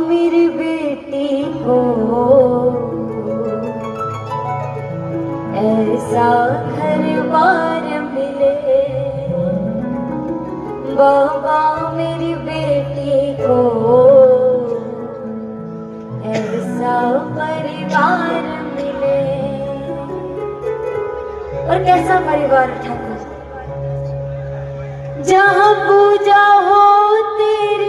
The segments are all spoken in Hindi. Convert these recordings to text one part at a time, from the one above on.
मेरी बेटी को ऐसा घर बार मिले, बाबा मेरी बेटी को ऐसा परिवार मिले। और कैसा परिवार ठाकुर, जहाँ पूजा हो तेरी,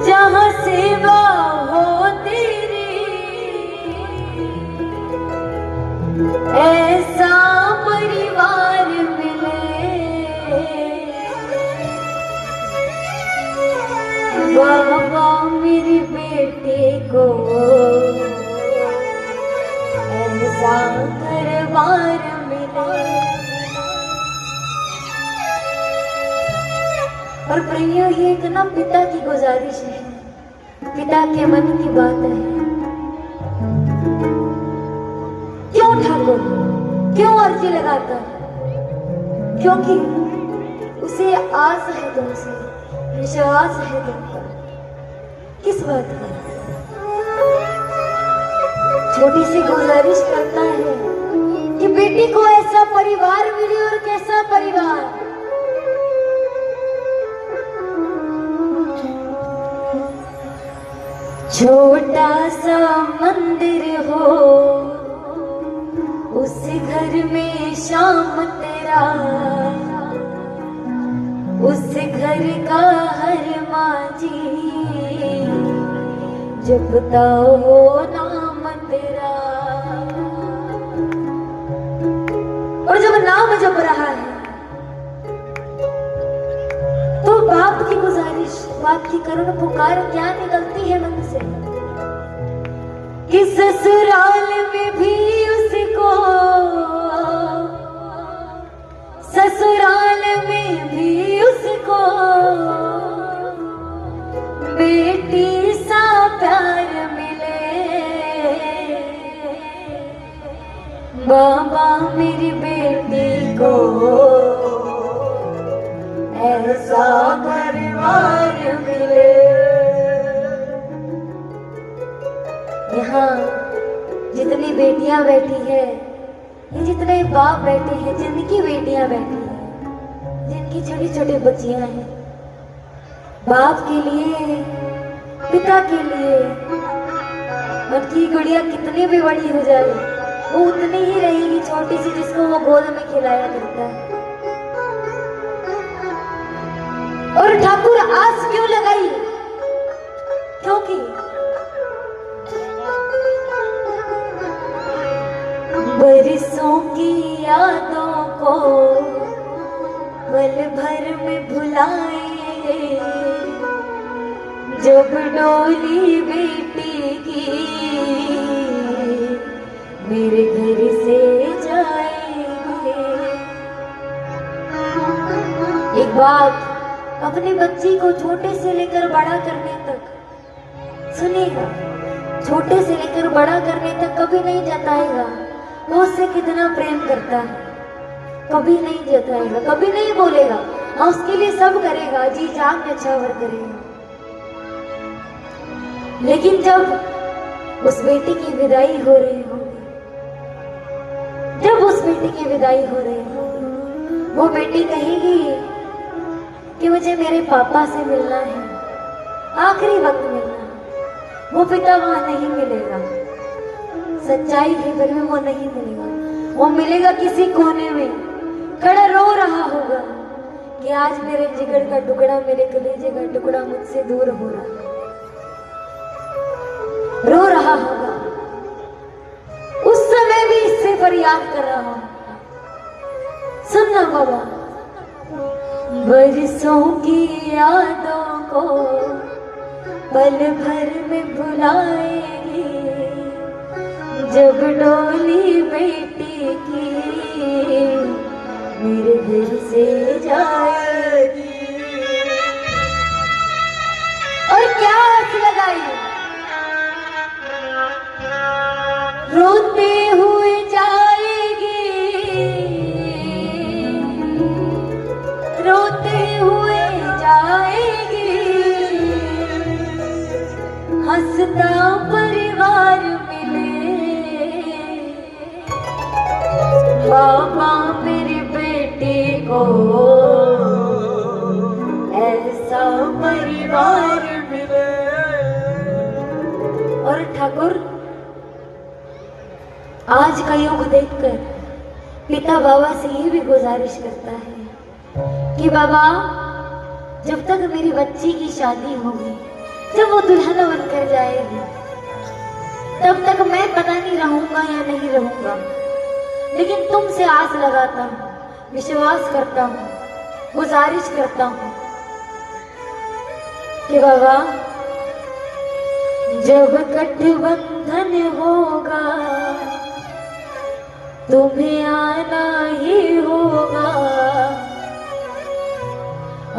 जहाँ सेवा हो तेरी, ऐसा परिवार मिले। बाबा मेरी बेटी को ऐसा घरबार मिले। और प्रियो, ये एक ना पिता की गुजारिश है, पिता के मन की बात है। क्यों ठाकुर, क्यों अर्जी लगाता है? क्योंकि उसे आस है तुमसे, विश्वास है तुम पर। किस बात का? छोटी सी गुजारिश करता है कि बेटी को ऐसा परिवार मिले। और कैसा परिवार? छोटा सा मंदिर हो, उस घर में शाम तेरा, उस घर का हर माजी जपता हो नाम तेरा। और जब नाम जप रहा है तो बाप की गुजारिश, बाप की करुण पुकार क्या निकलती है मन से कि ससुराल में भी उसको, ससुराल में भी उसको बेटी सा प्यार मिले। बाबा मेरी बेटी को ऐसा परिवार मिले। यहाँ जितनी बेटियां बैठी है, ये जितने बाप बैठे हैं, जिनकी बेटियां बैठी हैं, जिनकी छोटी छोटी बच्चियां हैं, बाप के लिए, पिता के लिए उनकी गुड़िया कितनी भी बड़ी हो जाए, वो उतनी ही रहेगी छोटी सी जिसको वो गोद में खिलाया करता है। और ठाकुर आस क्यों लगाई? क्योंकि बरसों की यादों को पल भर में भुलाएंगे, जब डोली बेटी की मेरे घर से जाएंगे। एक बात अपनी बच्ची को छोटे से लेकर बड़ा करने तक सुनेगा, छोटे से लेकर बड़ा करने तक कभी नहीं जताएगा वो उससे कितना प्रेम करता है, कभी नहीं जताएगा, कभी नहीं बोलेगा, हाँ उसके लिए सब करेगा, जी जान न्यौछावर करेगा। लेकिन जब उस बेटी की विदाई हो रही होगी, जब उस बेटी की विदाई हो रही होगी, वो बेटी कहेगी कि मुझे मेरे पापा से मिलना है, आखिरी वक्त मिलना है। वो पिता वहां नहीं मिलेगा, सच्चाई है, फिर भी वो नहीं मिलेगा। वो मिलेगा किसी कोने में, खड़ा रो रहा होगा कि आज मेरे जिगर का टुकड़ा, मेरे कलेजे का टुकड़ा मुझसे दूर हो रहा है, रो रहा होगा। उस समय भी इससे फरियाद कर रहा हूं, सुनना बाबा। बरसों की यादों को पल भर में भुलाएगी, जब डोली बेटी की मेरे घर से जाएगी। और क्या आस लगाई, रोते हुए जाएगी, रोते हुए हंसता परिवार मिले, बाबा मेरी बेटी को ऐसा परिवार मिले। और ठाकुर आज का युग देखकर पिता बाबा से ये भी गुजारिश करता है कि बाबा जब तक मेरी बच्ची की शादी होगी, जब वो दुल्हन बनकर जाएगी, तब तक मैं पता नहीं रहूंगा या नहीं रहूंगा, लेकिन तुमसे आस लगाता हूँ, विश्वास करता हूँ, गुजारिश करता हूँ कि बाबा जब गठबंधन होगा तुम्हें आना ही होगा,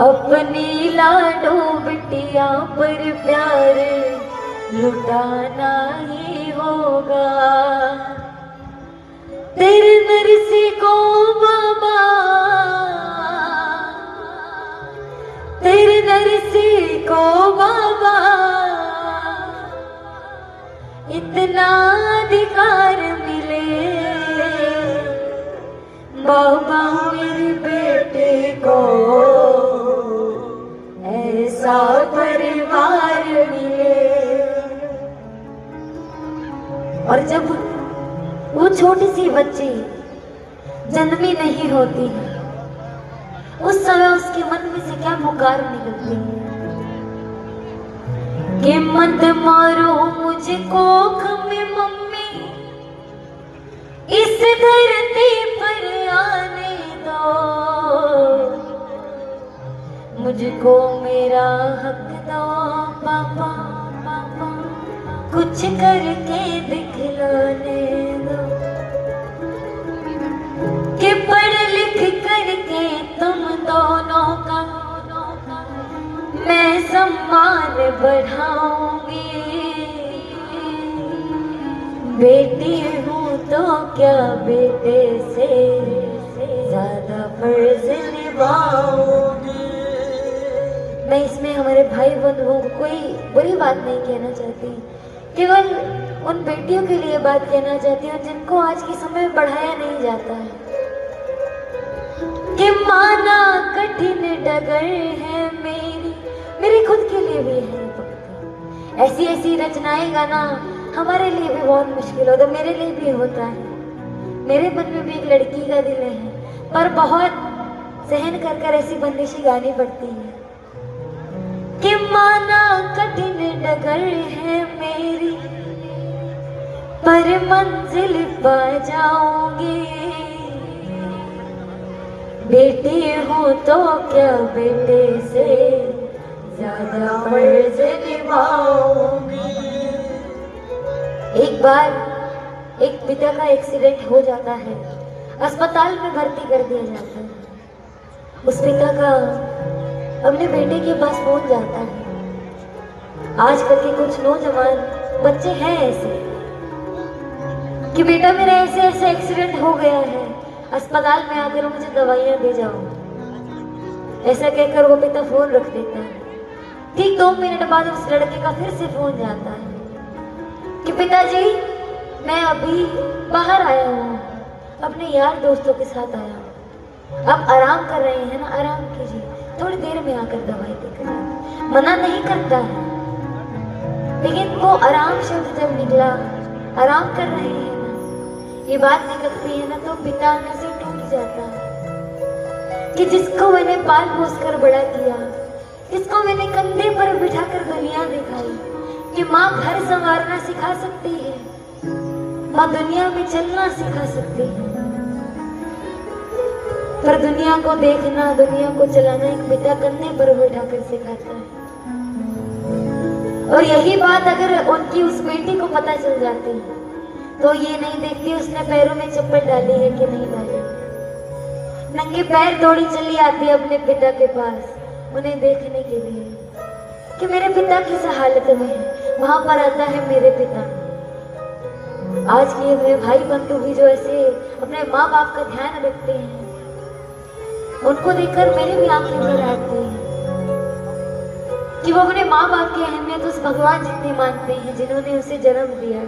अपनी लाडो बिटिया पर प्यार लुटाना ही होगा। तेरे नरसी को बाबा, तेरे नरसी को बाबा इतना अधिकार मिले, बाबा मेरे बेटे को ऐसा परिवार मिले। और जब वो छोटी सी बच्ची जन्मी नहीं होती, उस समय उसके मन में से क्या पुकार निकलती कि मत मारो मुझे कोख में मम्मी, इस धरती पर आने दो, मुझको मेरा हक दो पापा, पापा कुछ करके दिखलाने दो, कि पढ़ लिख करके तुम दोनों का मैं सम्मान बढ़ाऊंगी, बेटी हूँ तो क्या बेटे से ज्यादा फर्ज निभाऊंगी। मैं इसमें हमारे भाई बंधुओं को कोई बुरी बात नहीं कहना चाहती, केवल उन बेटियों के लिए बात कहना चाहती हूँ जिनको आज के समय में बढ़ाया नहीं जाता है कि माना कठिन डगर है मेरी खुद के लिए भी है भक्ति। ऐसी ऐसी रचनाएं गाना हमारे लिए भी बहुत मुश्किल होता है, मेरे लिए भी होता है। मेरे मन में भी एक लड़की का दिल है, पर बहुत सहन कर कर ऐसी बंदिशें गानी पड़ती है कि माना कठिन डगर है मेरी, पर मंजिल पा जाऊंगी, बेटी हो तो क्या बेटे से ज्यादा फर्ज निभाऊंगी। एक बार एक पिता का एक्सीडेंट हो जाता है, अस्पताल में भर्ती कर दिया जाता है। उस पिता का अपने बेटे के पास फोन जाता है। आजकल के कुछ नौजवान बच्चे हैं ऐसे कि बेटा मेरा ऐसे ऐसे एक्सीडेंट हो गया है, अस्पताल में आकर मुझे दवाइयां दे जाओ। ऐसा कहकर वो पिता फोन रख देता है। ठीक 2 मिनट बाद उस लड़के का फिर से फोन जाता है कि पिताजी मैं अभी बाहर आया हूँ, अपने यार दोस्तों के साथ आया हूँ, आप आराम कर रहे हैं ना, आराम कीजिए, थोड़ी देर में आकर दवाई देकर। मना नहीं करता है, लेकिन वो आराम शब्द जब निकला, आराम कर रहे हैं ना, ये बात निकलती है ना, तो पिता में से टूट जाता है कि जिसको मैंने पाल पोस कर बड़ा किया, जिसको मैंने कंधे पर बिठाकर दुनिया दिखाई कि माँ घर संवारना सिखा सकती है, माँ दुनिया में चलना सिखा सकती है, पर दुनिया को देखना, दुनिया को चलाना एक पिता कंधे पर बिठाकर सिखाता है। और यही बात अगर उनकी उस बेटी को पता चल जाती है तो ये नहीं देखती उसने पैरों में चप्पल डाली है कि नहीं डाली, नंगे पैर दौड़ी चली आती है अपने पिता के पास उन्हें देखने के लिए कि मेरे पिता किस हालत में है। वहां पर आता है मेरे पिता। आज के मेरे भाई बंधु भी जो ऐसे अपने माँ बाप का ध्यान रखते हैं, उनको देखकर मेरी भी आंखें भर आती हैं कि वो अपने माँ बाप की अहमियत उस भगवान जितनी मानते हैं जिन्होंने उसे जन्म दिया।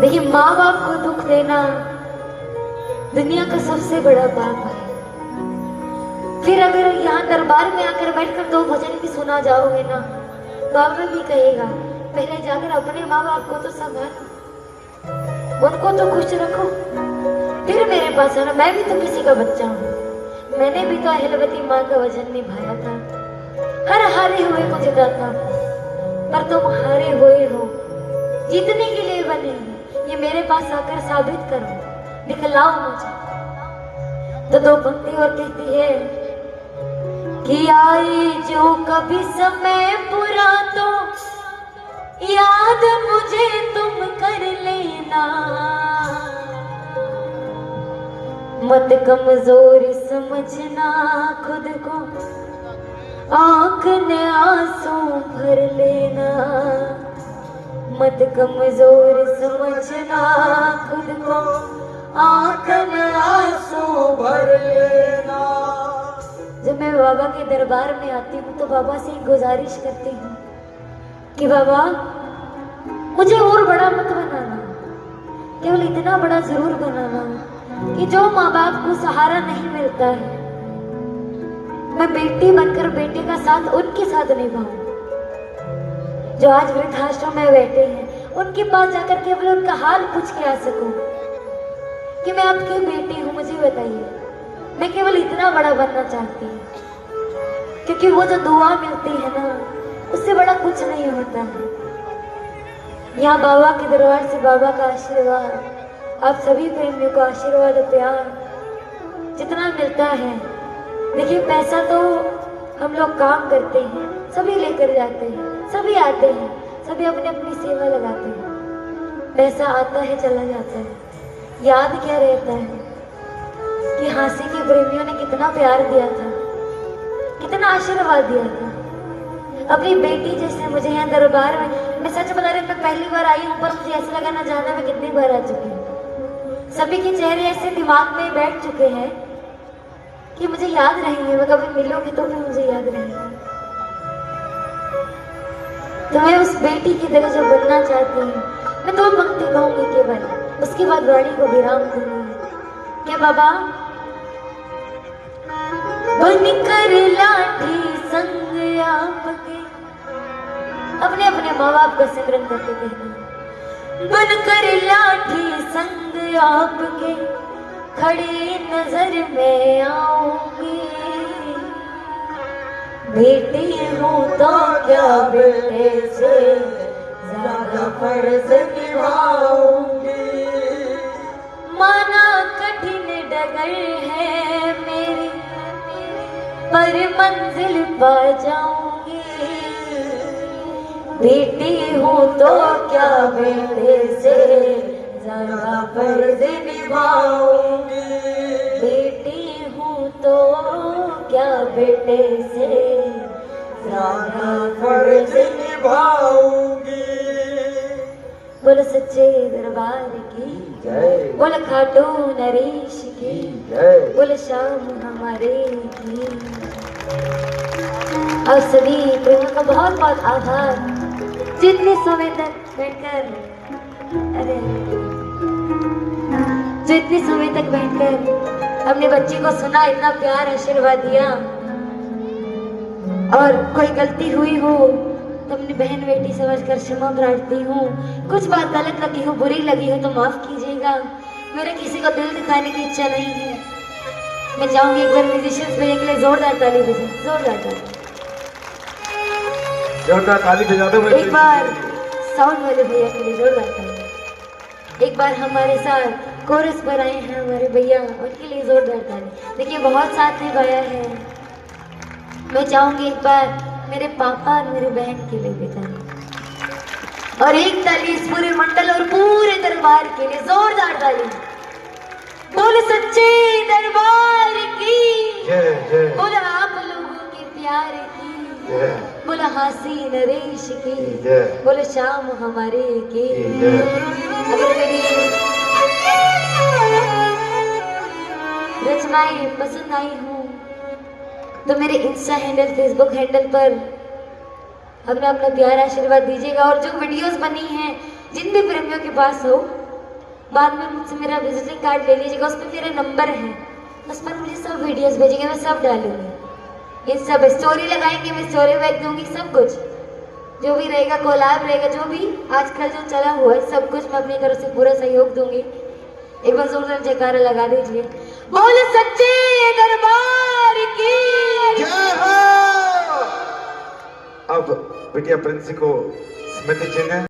देखिए, माँ बाप को दुख देना दुनिया का सबसे बड़ा पाप है। फिर अगर यहाँ दरबार में आकर बैठकर दो भजन भी सुना जाओगे ना, तो आप भी कहेगा पहले जाकर अपने माँ बाप को तो संभालो, उनको तो खुश रखो, फिर मेरे पास आना। मैं भी तो किसी का बच्चा हूँ, मैंने भी तो अहिलवती माँ का वजन निभाया था। हर हारे हुए को जिताता, पर तुम हारे हुए हो, जीतने के लिए बने हो। ये मेरे पास आकर साबित करो, दिखलाओ मुझे। तो दो पंक्ति और कहती है कि आए जो कभी समय बुरा तो याद मुझे तुम कर लेना, मत कमजोर समझना खुद को, आंख ने आंसू भर लेना। मत कमजोर समझना खुद को, आंख ने आंसू भर लेना। जब मैं बाबा के दरबार में आती हूँ तो बाबा से एक गुजारिश करती हूँ कि बाबा मुझे और बड़ा मत बनाना, केवल इतना बड़ा जरूर बनाना कि जो माँ बाप को सहारा नहीं मिलता है, मैं बेटी बनकर बेटे का साथ उनके साथ निभाऊं। जो आज वृद्धाश्रम में बैठे हैं, उनके पास जाकर केवल उनका हाल पूछ के आ सकूं कि मैं आपकी बेटी हूं, मुझे बताइए। मैं केवल इतना बड़ा बनना चाहती हूँ, क्योंकि वो जो दुआ मिलती है ना, उससे बड़ा कुछ नहीं होता है। यहाँ बाबा के दरबार से बाबा का आशीर्वाद, आप सभी प्रेमियों को आशीर्वाद और प्यार जितना मिलता है। देखिए, पैसा तो हम लोग काम करते हैं, सभी लेकर जाते हैं, सभी आते हैं, सभी अपनी अपनी सेवा लगाते हैं। पैसा आता है, चला जाता है, याद क्या रहता है कि हाँसी के प्रेमियों ने कितना प्यार दिया था, कितना आशीर्वाद दिया था। अपनी बेटी जैसे मुझे यहाँ दरबार में, मैं सच बता रही हूँ, मैं पहली बार आई हूँ, पर मुझे ऐसा लगा ना जाना मैं कितनी बार आ चुकी हूँ। सभी के चेहरे ऐसे दिमाग में बैठ चुके हैं कि मुझे याद रहेंगे, मैं कभी मिलूंगी तो भी मुझे याद रहेंगे। तो मैं उस बेटी की तरह जो बनना चाहती हूँ, मैं दो पंक्ति गाऊंगी केवल, उसके बाद वाणी को विराम दूंगी। क्या बाबा बनकर लाठी संग आपके, अपने अपने माँ बाप का सिमरन करते कहना, बनकर लाठी संग आपके खड़ी नजर में आऊंगी। बेटी हूँ तो क्या बेटे से ज्यादा फर्ज निभाऊंगी। माना कठिन डगर है मेरी, पर मंजिल पा जाऊंगी। बेटी हूँ तो क्या बेटे से ज्यादा फर्ज निभाऊंगी। बेटी हूँ तो क्या बेटे से ज्यादा फर्ज निभाऊंगी। बोलो सच्चे दरबार की जय, बोलो खाटू नरेश की जय, बोलो शाम हमारे की। और सभी प्रेमियों का बहुत बहुत आभार, जितने समय तक बैठकर, अरे जो इतने समय तक बैठकर अपने बच्चे को सुना, इतना प्यार आशीर्वाद दिया। और कोई गलती हुई हो तो अपनी बहन बेटी समझकर क्षमा प्रार्थी हूँ। कुछ बात गलत लगी हो, बुरी लगी हो तो माफ कीजिएगा। मेरे किसी को दिल दिखाने की इच्छा नहीं है। मैं चाहूंगी एक बार म्यूजिशियंस भैया के लिए जोरदार ताली बजाएं, जोरदार ताली बजा दो। एक बार साउंड वाले भैया के लिए जोरदार ताली। एक बार हमारे साथ कोरस पर आए हैं हमारे भैया, उनके लिए जोरदार ताली। देखिए, बहुत साथ निभाया है। मैं चाहूंगी एक बार मेरे पापा और मेरी बहन के लिए भी ताली, और एक ताली इस पूरे मंडल और पूरे दरबार के लिए, जोरदार ताली। बोल सच्चे दरबार की जय जय, बोला आप लोगों के प्यार की जय, बोला हासी नरेश की जय, बोले शाम हमारे की जय। अगर मेरी रचनाएं पसंद आई हो तो मेरे इंस्टा हैंडल, फेसबुक हैंडल पर हमें अपना प्यार आशीर्वाद दीजिएगा। और जो वीडियोस बनी हैं, जिन भी प्रेमियों के पास हो, बाद में मुझसे मेरा विजिटिंग कार्ड ले लीजिएगा, उस पर मेरे नंबर हैं, उस पर मुझे सब वीडियोस भेजिएगा, मैं सब डालूंगी। इन सब स्टोरी लगाएंगे, मैं स्टोरी बैग दूंगी, सब कुछ जो भी रहेगा, कोलैब रहेगा, जो भी आजकल जो चला हुआ है, सब कुछ मैं अपनी तरफ से पूरा सहयोग दूंगी। एक बार जोरदार जयकारा लगा दीजिए, बोल सच्चे दरबार की जय हो। अब बिटिया प्रिंस को स्मृति चिन्ह